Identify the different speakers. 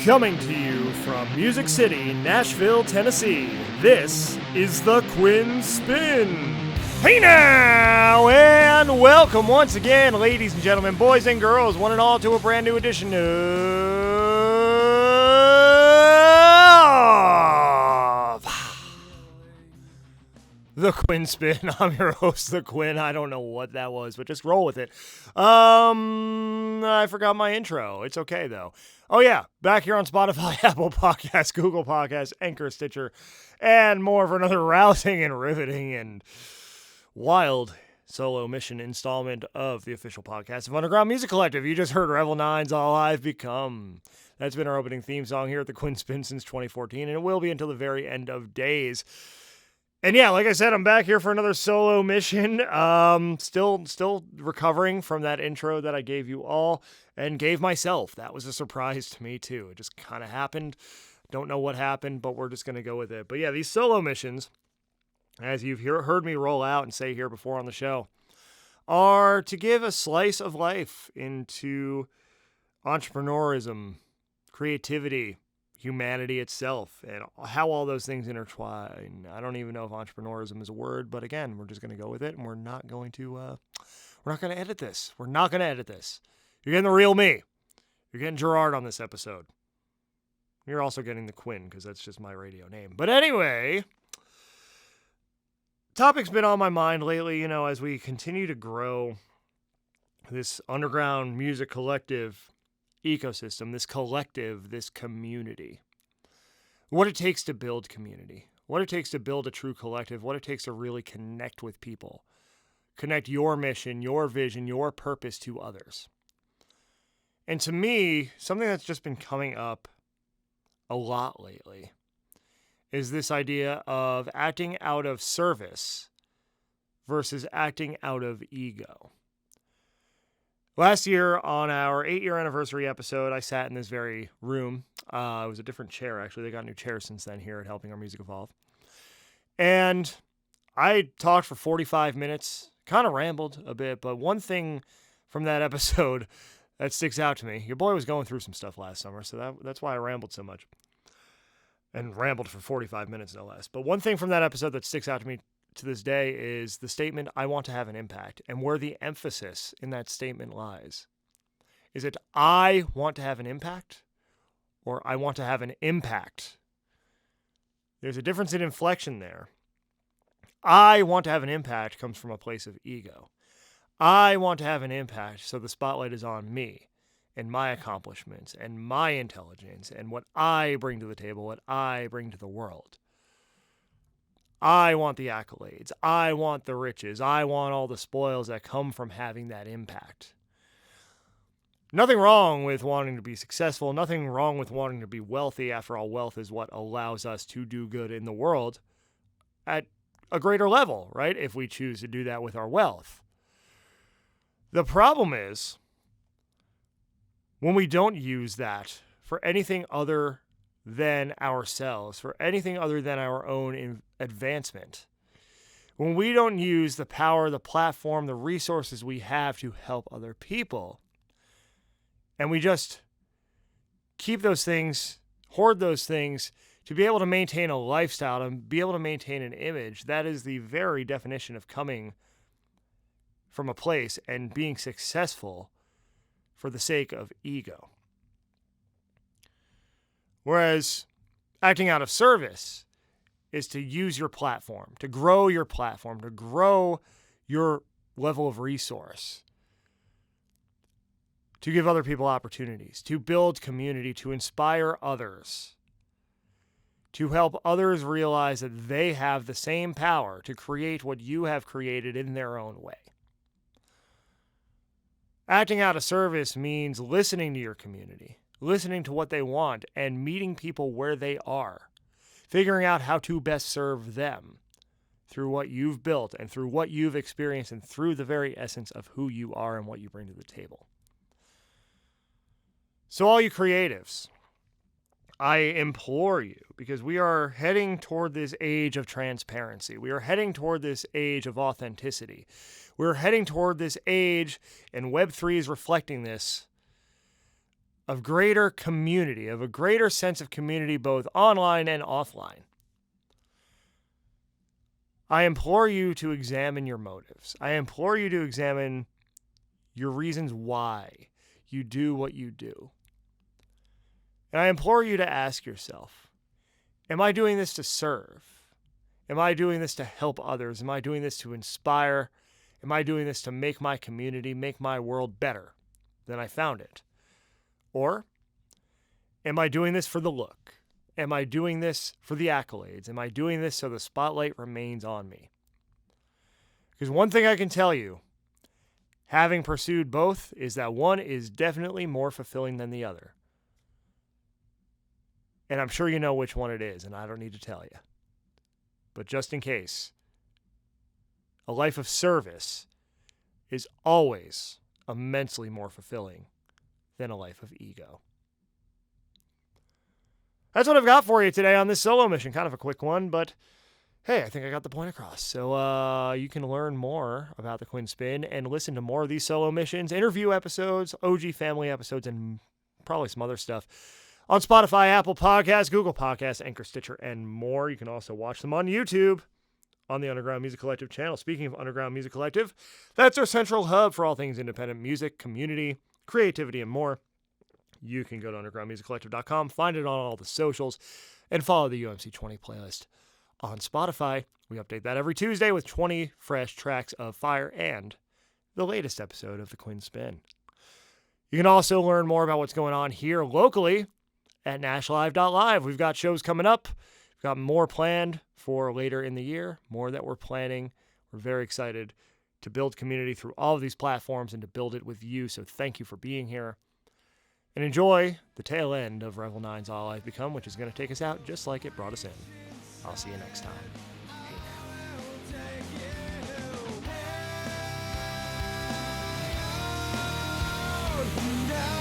Speaker 1: Coming to you from Music City, Nashville, Tennessee, this is the Quinn Spinn. Hey now, and welcome once again, ladies and gentlemen, boys and girls, one and all, to a brand new edition of the Quinn Spinn. I'm your host, the Quinn. I don't know what that was, but just roll with it. I forgot my intro. It's okay, though. Oh, yeah. Back here on Spotify, Apple Podcasts, Google Podcasts, Anchor, Stitcher, and more for another rousing and riveting and wild solo mission installment of the official podcast of Underground Music Collective. You just heard Revel 9's All I've Become. That's been our opening theme song here at the Quinn Spinn since 2014, and it will be until the very end of days. And yeah, like I said, I'm back here for another solo mission. Still recovering from that intro that I gave you all and gave myself. That was a surprise to me too. It just kind of happened. Don't know what happened, but we're just going to go with it. But yeah, these solo missions, as you've heard me roll out and say here before on the show, are to give a slice of life into entrepreneurism, creativity, humanity itself, and how all those things intertwine. I don't even know if entrepreneurism is a word, but again, we're just going to go with it, and we're not going to edit this. We're not going to edit this. You're getting the real me. You're getting Gerard on this episode. You're also getting the Quinn, because that's just my radio name. But anyway, topic's been on my mind lately, as we continue to grow this underground music collective ecosystem, this collective, this community. What it takes to build community, what it takes to build a true collective, what it takes to really connect with people, connect your mission, your vision, your purpose to others. And to me, something that's just been coming up a lot lately is this idea of acting out of service versus acting out of ego. Last year, on our 8-year anniversary episode, I sat in this very room. It was a different chair, actually. They got new chairs since then here at Helping Our Music Evolve. And I talked for 45 minutes, kind of rambled a bit, but one thing from that episode that sticks out to me, your boy was going through some stuff last summer, so that's why I rambled so much. And rambled for 45 minutes, no less. But one thing from that episode that sticks out to me to this day is the statement, I want to have an impact. And where the emphasis in that statement lies. Is it I want to have an impact or I want to have an impact? There's a difference in inflection there. I want to have an impact comes from a place of ego. I want to have an impact, so the spotlight is on me and my accomplishments and my intelligence and what I bring to the table, what I bring to the world. I want the accolades. I want the riches. I want all the spoils that come from having that impact. Nothing wrong with wanting to be successful. Nothing wrong with wanting to be wealthy. After all, wealth is what allows us to do good in the world at a greater level, right? If we choose to do that with our wealth. The problem is when we don't use that for anything other than ourselves, for anything other than our own advancement. When we don't use the power, the platform, the resources we have to help other people, and we just keep those things, hoard those things, to be able to maintain a lifestyle, and be able to maintain an image, that is the very definition of coming from a place and being successful for the sake of ego. Whereas acting out of service is to use your platform, to grow your platform, to grow your level of resource, to give other people opportunities, to build community, to inspire others, to help others realize that they have the same power to create what you have created in their own way. Acting out of service means listening to your community, listening to what they want, and meeting people where they are, figuring out how to best serve them through what you've built and through what you've experienced and through the very essence of who you are and what you bring to the table. So all you creatives, I implore you, because we are heading toward this age of transparency. We are heading toward this age of authenticity. We're heading toward this age, and Web3 is reflecting this, of greater community, of a greater sense of community both online and offline. I implore you to examine your motives. I implore you to examine your reasons why you do what you do. And I implore you to ask yourself, am I doing this to serve? Am I doing this to help others? Am I doing this to inspire? Am I doing this to make my community, make my world better than I found it? Or am I doing this for the look? Am I doing this for the accolades? Am I doing this so the spotlight remains on me? Because one thing I can tell you, having pursued both, is that one is definitely more fulfilling than the other. And I'm sure you know which one it is, and I don't need to tell you. But just in case, a life of service is always immensely more fulfilling than a life of ego. That's what I've got for you today on this solo mission. Kind of a quick one, but hey, I think I got the point across. So you can learn more about the Quinn Spinn and listen to more of these solo missions, interview episodes, OG family episodes, and probably some other stuff on Spotify, Apple Podcasts, Google Podcasts, Anchor, Stitcher, and more. You can also watch them on YouTube on the Underground Music Collective channel. Speaking of Underground Music Collective, that's our central hub for all things independent music, community, creativity, and more. You can go to undergroundmusiccollective.com, find it on all the socials, and follow the UMC 20 playlist on Spotify. We update that every Tuesday with 20 fresh tracks of fire and the latest episode of the Quinn Spinn. You can also learn more about what's going on here locally at nashlive.live. We've got shows coming up. We've got more planned for later in the year, more that we're planning. We're very excited to build community through all of these platforms and to build it with you. So thank you for being here. And enjoy the tail end of Revel 9's All I've Become, which is going to take us out just like it brought us in. I'll see you next time. Hey now.